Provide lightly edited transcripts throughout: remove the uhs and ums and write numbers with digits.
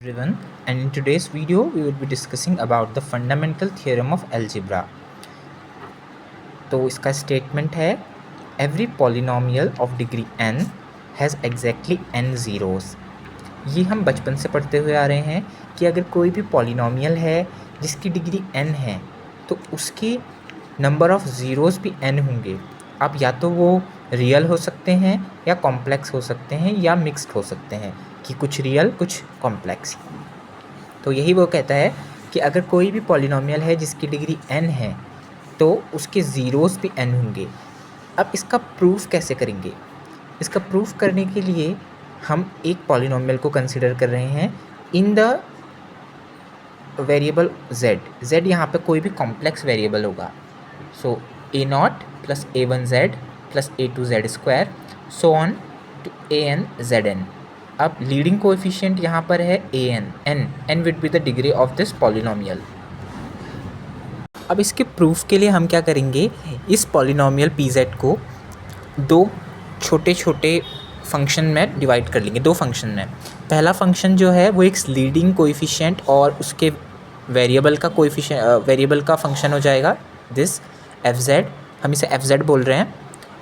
Everyone, and in today's video we will be discussing about the fundamental theorem of algebra. तो इसका statement है every polynomial of degree n has exactly n zeros. ये हम बचपन से पढ़ते हुए आ रहे हैं कि अगर कोई भी पॉलिनोमियल है जिसकी डिग्री n है तो उसके नंबर ऑफ़ ज़ीरोस भी n होंगे। अब या तो वो रियल हो सकते हैं या कॉम्प्लेक्स हो सकते हैं या मिक्स्ड हो सकते हैं कि कुछ रियल कुछ कॉम्प्लेक्स। तो यही वो कहता है कि अगर कोई भी पॉलिनोमियल है जिसकी डिग्री n है तो उसके ज़ीरोस भी n होंगे। अब इसका प्रूफ कैसे करेंगे? इसका प्रूफ करने के लिए हम एक पॉलिनोमियल को कंसिडर कर रहे हैं इन द वेरिएबल z यहाँ पे कोई भी कॉम्प्लेक्स वेरिएबल होगा। So a0 plus a1z plus a2z square so on to an zn। अब लीडिंग कोएफिशिएंट यहाँ पर है n with be the degree of this polynomial. अब इसके प्रूफ के लिए हम क्या करेंगे, इस पॉलिनोमियल pz को दो छोटे छोटे फंक्शन में डिवाइड कर लेंगे, दो फंक्शन में। पहला फंक्शन जो है वो एक लीडिंग कोएफिशिएंट और उसके वेरिएबल का फंक्शन हो जाएगा दिस fz, हम इसे fz बोल रहे हैं,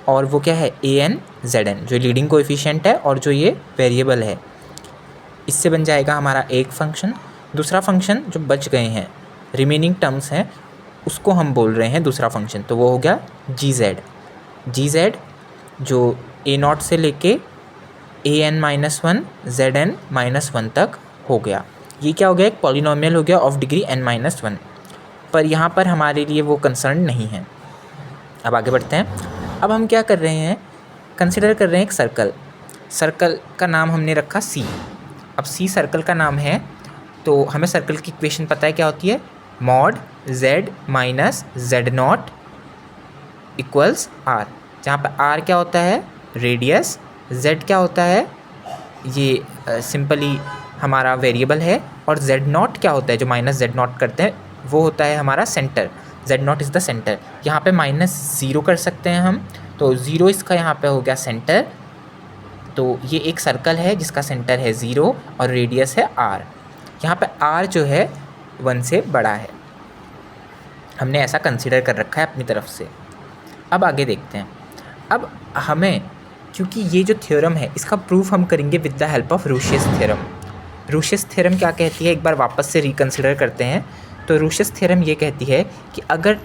और वो क्या है an zn जो लीडिंग कोएफिशिएंट है और जो ये वेरिएबल है। इससे बन जाएगा हमारा एक फंक्शन। दूसरा फंक्शन जो बच गए हैं रिमेनिंग टर्म्स हैं उसको हम बोल रहे हैं दूसरा फंक्शन, तो वो हो गया gz जो a0 से लेके an-1 zn-1 तक हो गया। ये क्या हो गया, एक पॉलिनोमियल हो गया ऑफ डिग्री n-1। पर यहाँ पर हमारे लिए वो कंसर्न नहीं है। अब आगे बढ़ते हैं। अब हम क्या कर रहे हैं, कंसिडर कर रहे हैं एक सर्कल का नाम हमने रखा C। अब C सर्कल का नाम है तो हमें सर्कल की इक्वेशन पता है क्या होती है, mod z minus z0 equals r, जहाँ पर r क्या होता है रेडियस, z क्या होता है ये सिंपली हमारा वेरिएबल है, और z0 क्या होता है जो माइनस z0 करते हैं वो होता है हमारा centre, z0 is the centre. यहाँ पे -0 कर सकते हैं हम, तो 0 इसका यहाँ पे हो गया सेंटर। तो ये एक सर्कल है जिसका सेंटर है 0 और रेडियस है r। यहाँ पे r जो है 1 से बड़ा है, हमने ऐसा कंसिडर कर रखा है अपनी तरफ से। अब आगे देखते हैं। अब हमें क्योंकि ये जो थ्योरम है इसका प्रूफ हम करेंगे with the help of Rouche's theorem. Rouche's theorem क्या कहती है, एक बार वापस से रिकंसिडर करते हैं। तो रूशियस थ्योरम ये कहती है कि अगर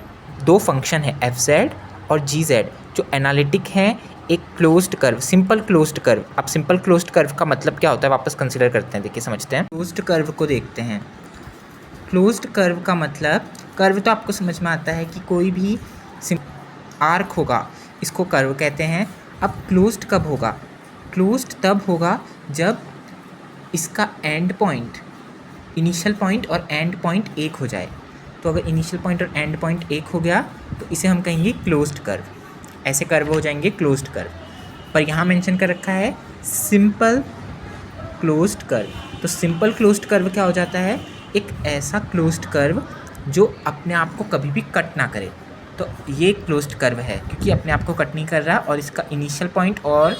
दो फंक्शन है fz और gz जो एनालिटिक हैं एक closed curve, simple closed curve. अब सिंपल क्लोज्ड कर्व का मतलब क्या होता है वापस कंसिडर करते हैं, देखिए समझते हैं। क्लोज्ड कर्व को देखते हैं। क्लोज्ड कर्व का मतलब, कर्व तो आपको समझ में आता है कि कोई भी आर्क होगा इसको कर्व कहते हैं। अब क्लोज्ड कब होगा, क्लोज्ड तब होगा जब इसका एंड पॉइंट, इनिशियल पॉइंट और एंड पॉइंट एक हो जाए। तो अगर इनिशियल पॉइंट और एंड पॉइंट एक हो गया तो इसे हम कहेंगे क्लोज्ड कर्व। ऐसे कर्व हो जाएंगे क्लोज्ड कर्व। पर यहाँ मेंशन कर रखा है सिंपल क्लोज्ड कर्व। तो सिंपल क्लोज्ड कर्व क्या हो जाता है, एक ऐसा क्लोज्ड कर्व जो अपने आप को कभी भी कट ना करे। तो ये क्लोज्ड कर्व है क्योंकि अपने आप को कट नहीं कर रहा और इसका इनिशियल पॉइंट और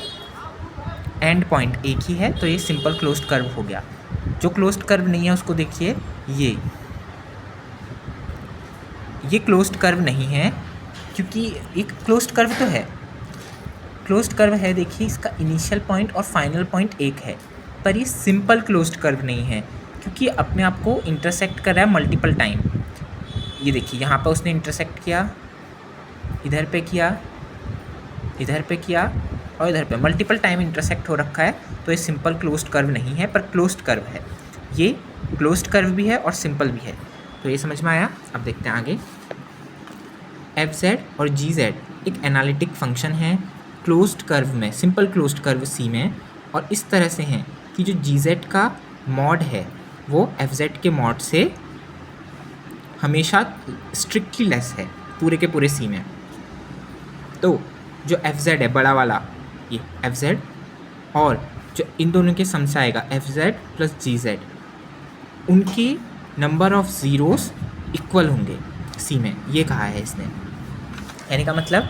एंड पॉइंट एक ही है, तो ये सिंपल क्लोज्ड कर्व हो गया। जो क्लोज्ड कर्व नहीं है उसको देखिए, ये क्लोज्ड कर्व नहीं है क्योंकि एक क्लोज्ड कर्व तो है, क्लोज्ड कर्व है, देखिए इसका इनिशियल पॉइंट और फाइनल पॉइंट एक है। पर ये सिंपल क्लोज्ड कर्व नहीं है क्योंकि अपने आप को इंटरसेक्ट कर रहा है मल्टीपल टाइम। ये देखिए यहाँ पर उसने इंटरसेक्ट किया, इधर पे किया, इधर पे किया और इधर पे, मल्टीपल टाइम इंटरसेक्ट हो रखा है। तो ये सिंपल क्लोज्ड कर्व नहीं है पर क्लोज्ड कर्व है। ये क्लोज्ड कर्व भी है और सिंपल भी है। तो ये समझ में आया। अब देखते हैं आगे। fz और gz एक एनालिटिक फंक्शन है क्लोज्ड कर्व में, सिंपल क्लोज्ड कर्व C में, और इस तरह से हैं कि जो gz का मॉड है वो fz के मॉड से हमेशा स्ट्रिक्टली लेस है पूरे के पूरे C में। तो जो fz है बड़ा वाला, ये fz, और जो इन दोनों के सम से आएगा fz प्लस gz, उनकी नंबर ऑफ़ ज़ीरोस इक्वल होंगे C में, ये कहा है इसने। यानी का मतलब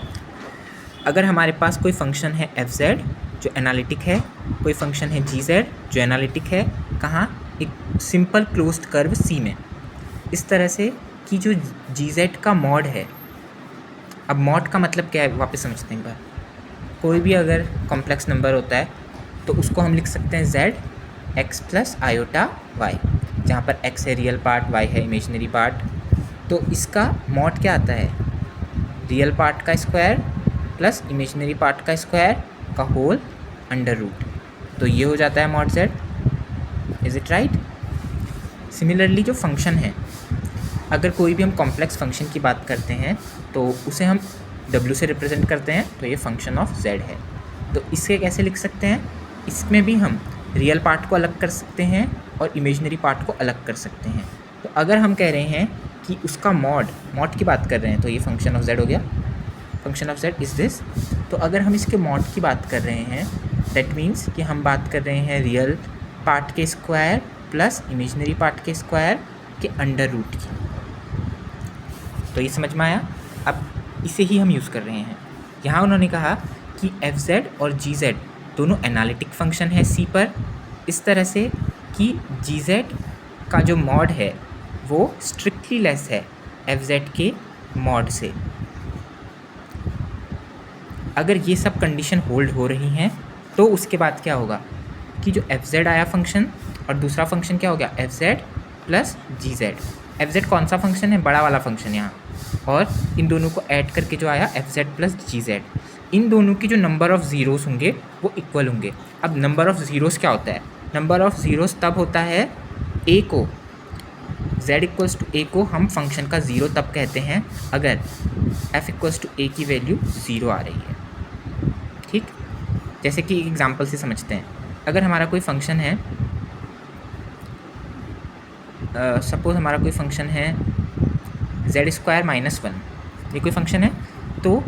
अगर हमारे पास कोई फंक्शन है fz जो एनालिटिक है, कोई फंक्शन है gz जो एनालिटिक है, कहाँ एक सिंपल क्लोज्ड कर्व सी में। इस तरह से कि जो जी जेड का मॉड है, अब मॉड का मतलब क्या है वापस समझते हैं एक बार। कोई भी अगर कॉम्प्लेक्स नंबर होता है तो उसको हम लिख सकते हैं z x plus iota y, जहाँ पर एक्स है रियल पार्ट, वाई है इमेजिनरी पार्ट। तो इसका मॉड क्या आता है, रियल पार्ट का स्क्वायर प्लस इमेजिनरी पार्ट का स्क्वायर का होल अंडर रूट। तो ये हो जाता है mod z. Is it right? Similarly जो फंक्शन है, अगर कोई भी हम कॉम्प्लेक्स फंक्शन की बात करते हैं तो उसे हम w से रिप्रेजेंट करते हैं, तो ये फंक्शन ऑफ z है। तो इसे कैसे लिख सकते हैं, इसमें भी हम रियल पार्ट को अलग कर सकते हैं और इमेजिनरी पार्ट को अलग कर सकते हैं। तो अगर हम कह रहे हैं कि उसका मॉड की बात कर रहे हैं तो ये फंक्शन ऑफ z हो गया, function of z is this. तो अगर हम इसके मॉड की बात कर रहे हैं दैट मीन्स कि हम बात कर रहे हैं रियल पार्ट के स्क्वायर प्लस इमेजिनरी पार्ट के स्क्वायर के अंडर रूट की। तो ये समझ में आया? अब इसे ही हम यूज़ कर रहे हैं। यहाँ उन्होंने कहा कि एफ जेड और जी जेड दोनों एनालिटिक फंक्शन है सी पर, इस तरह से कि जी जेड का जो मॉड है वो स्ट्रिक्टली लेस है एफ जेड के मॉड से। अगर ये सब कंडीशन होल्ड हो रही हैं तो उसके बाद क्या होगा कि जो एफ जेड आया फंक्शन और दूसरा फंक्शन क्या हो गया एफ जेड प्लस जी जेड। एफ जेड कौन सा फंक्शन है, बड़ा वाला फंक्शन यहाँ, और इन दोनों को ऐड करके जो आया एफ जेड प्लस जी जेड। इन दोनों की जो नंबर ऑफ़ ज़ीरोस होंगे वो इक्वल होंगे। अब नंबर ऑफ़ ज़ीरोस क्या होता है, नंबर ऑफ़ ज़ीरोस तब होता है ए को, z इक्वल्स टू ए को हम फंक्शन का ज़ीरो तब कहते हैं अगर f इक्वल्स टू ए की वैल्यू ज़ीरो आ रही है। ठीक, जैसे कि एग्जांपल से समझते हैं। अगर हमारा कोई फंक्शन है, सपोज़ हमारा कोई फंक्शन है z स्क्वायर माइनस वन, ये कोई फंक्शन है, तो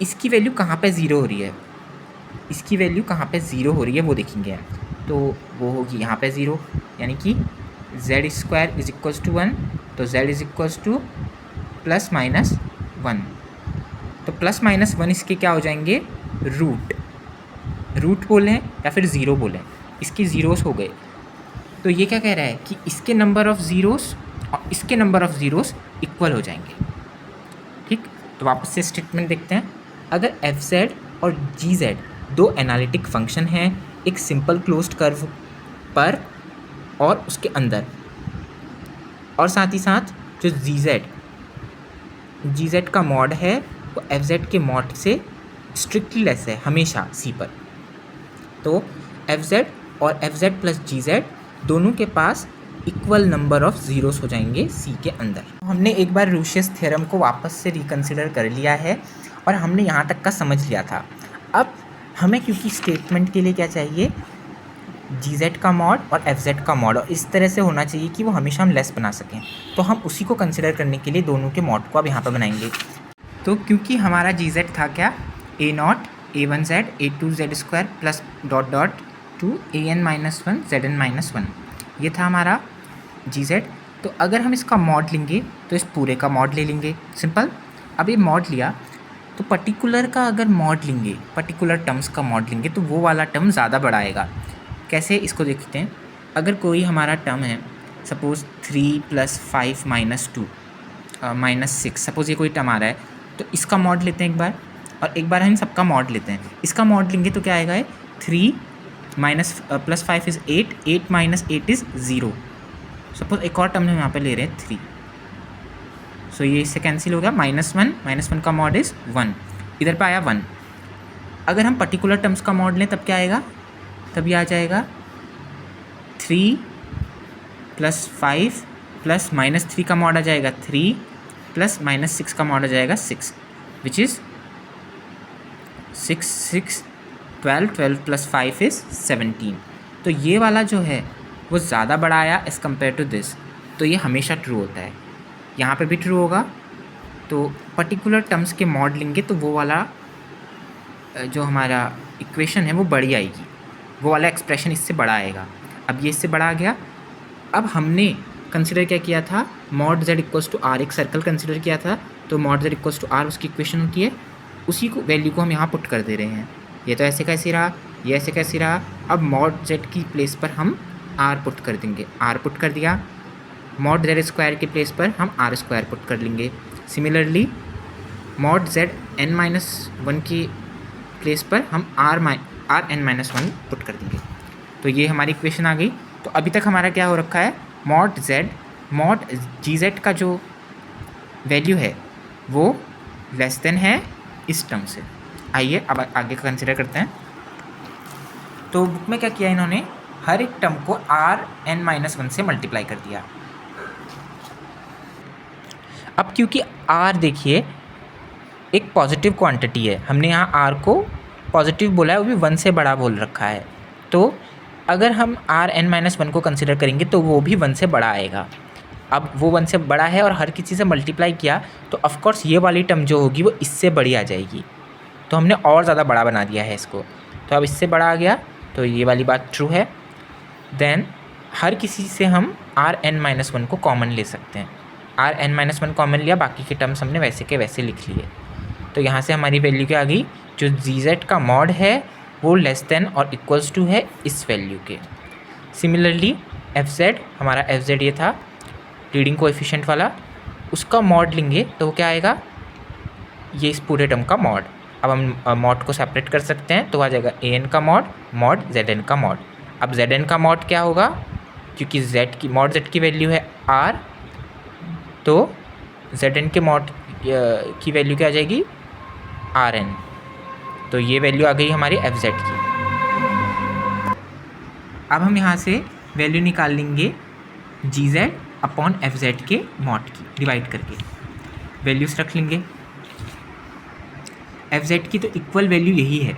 इसकी वैल्यू कहाँ पे ज़ीरो हो रही है, इसकी वैल्यू कहाँ पे ज़ीरो हो रही है वो देखेंगे। तो वो होगी यहाँ पे ज़ीरो, यानी कि z square is equals to one, तो z is equals to plus minus one. तो प्लस माइनस वन इसके क्या हो जाएंगे, रूट बोलें या फिर ज़ीरो बोलें, इसके ज़ीरोस हो गए। तो ये क्या कह रहा है कि इसके नंबर ऑफ़ ज़ीरोस और इसके नंबर ऑफ़ ज़ीरोस इक्वल हो जाएंगे। ठीक, तो वापस से स्टेटमेंट देखते हैं। अगर एफ जेड और जी जेड दो एनालिटिक फंक्शन हैं एक सिंपल क्लोज्ड कर्व पर और उसके अंदर, और साथ ही साथ जो जी जेड का मॉड है वो एफ जेड के मॉड से स्ट्रिक्टली लेस है हमेशा सी पर, तो एफ जेड और एफ जेड प्लस जी जेड दोनों के पास इक्वल नंबर ऑफ़ ज़ीरोस हो जाएंगे सी के अंदर। हमने एक बार रूशियस थ्योरम को वापस से रिकन्सिडर कर लिया है और हमने यहाँ तक का समझ लिया था। अब हमें क्योंकि स्टेटमेंट के लिए क्या चाहिए, जी जेड का मॉड और एफ जेड का मॉड, और इस तरह से होना चाहिए कि वो हमेशा हम लेस बना सकें, तो हम उसी को कंसिडर करने के लिए दोनों के मॉड को अब यहाँ पर बनाएंगे। तो क्योंकि हमारा जी जेड था क्या, A naught A one Z A two Z square plus dot dot to A N minus one Z N minus one, ये था हमारा जी जेड। तो अगर हम इसका मॉड लेंगे तो इस पूरे का मॉड ले लेंगे, सिंपल। अब ये मॉड लिया तो पर्टिकुलर का अगर मॉड लेंगे, पर्टिकुलर टर्म्स का मॉड लेंगे तो वो वाला टर्म ज़्यादा बड़ा आएगा। कैसे, इसको देखते हैं। अगर कोई हमारा टर्म है सपोज़ 3 + 5 - 2 -6, सपोज़ ये कोई टर्म आ रहा है, तो इसका मॉड लेते हैं एक बार, और एक बार हम सबका मॉड लेते हैं। इसका मॉड लेंगे तो क्या आएगा, 3 + 5 = 8, 8 - 8 = 0। सपोज एक और टर्म हम यहाँ पे ले रहे हैं 3, सो ये इससे कैंसिल हो गया, -1 का मॉड इज़ 1, इधर पे आया 1। अगर हम पर्टिकुलर टर्म्स का मॉड लें तब क्या आएगा, तब ये आ जाएगा 3 + 5 + -3 का मॉड आ जाएगा 3 + -6 का मॉड आ जाएगा 6, विच इज़ 6 6 12, 12 + 5 = 17। तो ये वाला जो है वो ज़्यादा बड़ा आया एज़ कम्पेयर टू दिस, तो ये हमेशा ट्रू होता है। यहाँ पे भी ट्रू होगा। तो पर्टिकुलर टर्म्स के मॉड लेंगे तो वो वाला जो हमारा इक्वेशन है वो बड़ी आएगी, वो वाला एक्सप्रेशन इससे बड़ा आएगा। अब ये इससे बड़ा आ गया। अब हमने कंसिडर क्या किया था, मॉड z = r, एक सर्कल कंसिडर किया था, तो मॉड z = r उसकी इक्वेशन होती है, उसी को वैल्यू को हम यहाँ पुट कर दे रहे हैं। ये तो ऐसे कैसे रहा, ये ऐसे कैसे रहा। अब मॉड z की प्लेस पर हम आर पुट कर देंगे, आर पुट कर दिया, मॉड जेड स्क्वायर के प्लेस पर हम आर स्क्वायर पुट कर लेंगे। Similarly mod z N minus one की प्लेस पर हम r n minus one put कर देंगे। तो ये हमारी इक्वेशन आ गई। तो अभी तक हमारा क्या हो रखा है, मॉड जी जेड का जो वैल्यू है वो लेस देन है इस टर्म से। आइए अब आगे का कंसिडर करते हैं। तो बुक में क्या किया इन्होंने, हर एक टर्म को आर एन माइनस वन से मल्टीप्लाई कर दिया। अब क्योंकि आर देखिए एक पॉजिटिव क्वांटिटी है, हमने यहाँ आर को पॉजिटिव बोला है, वो भी वन से बड़ा बोल रखा है, तो अगर हम आर एन माइनस वन को कंसिडर करेंगे तो वो भी वन से बड़ा आएगा। अब वो वन से बड़ा है और हर किसी से मल्टीप्लाई किया तो ऑफकोर्स ये वाली टर्म जो होगी वो इससे बड़ी आ जाएगी, तो हमने और ज़्यादा बड़ा बना दिया है इसको। तो अब इससे बड़ा आ गया, तो ये वाली बात ट्रू है। देन हर किसी से हम आर एन माइनस वन को कॉमन ले सकते हैं। R n minus one common लिया, बाकी के टर्म्स हमने वैसे के वैसे लिख लिए। तो यहाँ से हमारी वैल्यू क्या आ गई, जो जी जेड का मॉड है वो लेस देन और इक्वल्स टू है इस वैल्यू के। सिमिलरली एफ जेड, हमारा एफ जेड ये था लीडिंग कोएफिशिएंट वाला, उसका मॉड लेंगे तो वो क्या आएगा, ये इस पूरे टर्म का मॉड। अब हम मॉड को सेपरेट कर सकते हैं, तो आ जाएगा ए एन का मॉड जेड एन का मॉड। अब जेड एन का मॉड क्या होगा, क्योंकि जेड की मॉड जेड की वैल्यू है आर, तो जेड एन के मॉड की वैल्यू क्या आ जाएगी, आर एन। तो ये वैल्यू आ गई हमारी एफ जेड की। अब हम यहाँ से वैल्यू निकाल लेंगे जी जेड अपॉन एफ जेड के मॉड की डिवाइड करके, वैल्यूज रख लेंगे। एफ जेड की तो इक्वल वैल्यू यही है,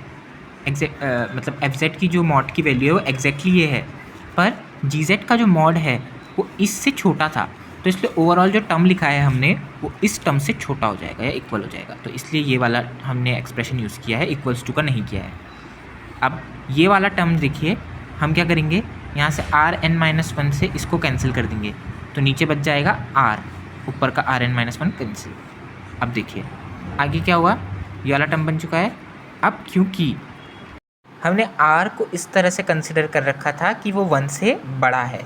मतलब एफ जेड की जो मॉड की वैल्यू है वो एग्जैक्टली ये है, पर जी जेड का जो मॉड है वो इससे छोटा था, तो इसलिए ओवरऑल जो टर्म लिखा है हमने वो इस टर्म से छोटा हो जाएगा या इक्वल हो जाएगा। तो इसलिए ये वाला हमने एक्सप्रेशन यूज़ किया है, इक्वल्स टू का नहीं किया है। अब ये वाला टर्म देखिए, हम क्या करेंगे, यहाँ से आर एन माइनस वन से इसको कैंसिल कर देंगे, तो नीचे बच जाएगा आर, ऊपर का r n minus one cancel. अब देखिए आगे क्या हुआ, ये वाला टर्म बन चुका है। अब क्योंकि हमने आर को इस तरह से कंसिडर कर रखा था कि वो वन से बड़ा है,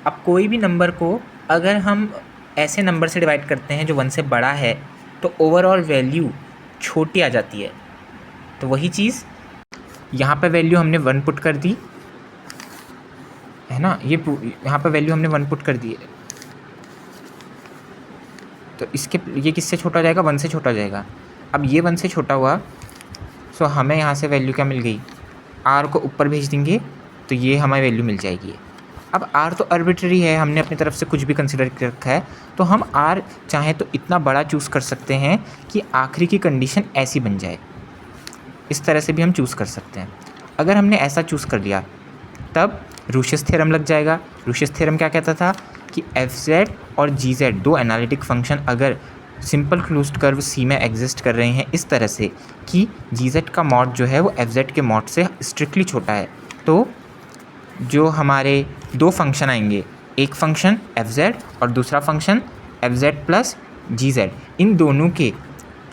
अब कोई भी नंबर को अगर हम ऐसे नंबर से डिवाइड करते हैं जो वन से बड़ा है तो ओवरऑल वैल्यू छोटी आ जाती है। तो वही चीज़ यहाँ पे वैल्यू हमने वन पुट कर दी है ना, ये यहाँ पे वैल्यू हमने वन पुट कर दी है, तो इसके ये किससे छोटा हो जाएगा, वन से छोटा हो जाएगा। अब ये वन से छोटा हुआ, सो हमें यहाँ से वैल्यू क्या मिल गई, आर को ऊपर भेज देंगे तो ये हमें वैल्यू मिल जाएगी। अब आर तो आर्बिट्ररी है, हमने अपनी तरफ से कुछ भी कंसिडर कर रखा है, तो हम आर चाहें तो इतना बड़ा चूज़ कर सकते हैं कि आखिरी की कंडीशन ऐसी बन जाए, इस तरह से भी हम चूज़ कर सकते हैं। अगर हमने ऐसा चूज़ कर लिया तब रूशियस थ्योरम लग जाएगा। रूशियस थ्योरम क्या कहता था कि एफ जेड और जी जेड दो एनालिटिक फंक्शन अगर सिंपल क्लोज्ड कर्व सी में एग्जिस्ट कर रहे हैं इस तरह से कि जी जेड का मॉड जो है वो एफ जेड के मॉड से स्ट्रिक्टली छोटा है, तो जो हमारे दो फंक्शन आएंगे, एक फंक्शन एफ जेड और दूसरा फंक्शन एफ जेड प्लस जी जेड, इन दोनों के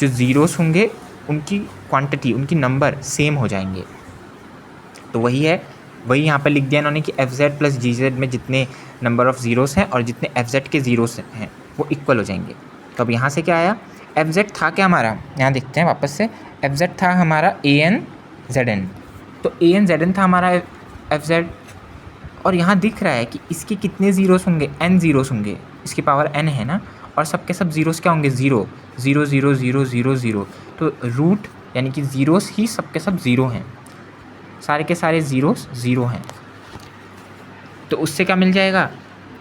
जो ज़ीरोस होंगे उनकी क्वांटिटी, उनकी नंबर सेम हो जाएंगे। तो वही है, वही यहाँ पर लिख दिया इन्होंने कि एफ जेड प्लस जी जेड में जितने नंबर ऑफ़ ज़ीरोस हैं और जितने एफ जेड के ज़ीरोस हैं वो इक्वल हो जाएंगे। तो अब यहाँ से क्या आया, एफ जेड था क्या हमारा, यहाँ देखते हैं वापस से, एफ जेड था हमारा ए एन जेड एन, तो ए एन जेड एन था हमारा एफ जेड, और यहाँ दिख रहा है कि इसके कितने ज़ीरोस होंगे, एन ज़ीरोस होंगे, इसकी पावर एन है ना, और सबके सब ज़ीरोस क्या होंगे, zero zero zero zero zero zero, तो रूट यानी कि ज़ीरोस ही सबके सब ज़ीरो हैं, सारे के सारे ज़ीरोस ज़ीरो हैं। तो उससे क्या मिल जाएगा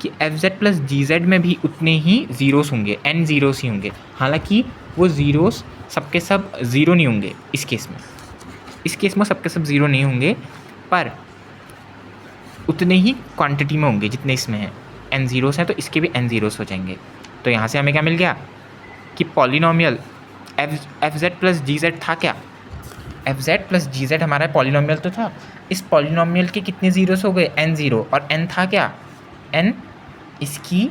कि एफ जेड प्लस जी जेड में भी उतने ही ज़ीरोस होंगे, एन ज़ीरोस ही होंगे, हालांकि वो ज़ीरोस सबके सब ज़ीरो नहीं होंगे। इस केस में सबके सब ज़ीरो नहीं होंगे, पर उतने ही क्वांटिटी में होंगे जितने इसमें हैं। एन ज़ीरोस हैं तो इसके भी एन ज़ीरोस हो जाएंगे। तो यहाँ से हमें क्या मिल गया कि पॉलिनोमियल एफ जेड प्लस जी जेड था क्या, एफ जेड प्लस जी जेड हमारा पॉलिनोमियल तो था, इस पॉलिनोमियल के कितने ज़ीरोस हो गए, एन ज़ीरो, और एन था क्या, एन इसकी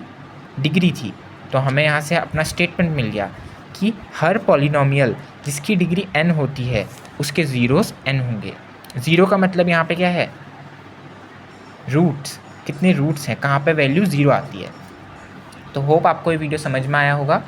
डिग्री थी। तो हमें यहाँ से अपना स्टेटमेंट मिल गया कि हर पॉलिनोमियल जिसकी डिग्री एन होती है उसके ज़ीरोस एन होंगे। ज़ीरो का मतलब यहाँ पे क्या है, रूट्स, कितने रूट्स हैं, कहाँ पे वैल्यू ज़ीरो आती है। तो होप आपको ये वीडियो समझ में आया होगा।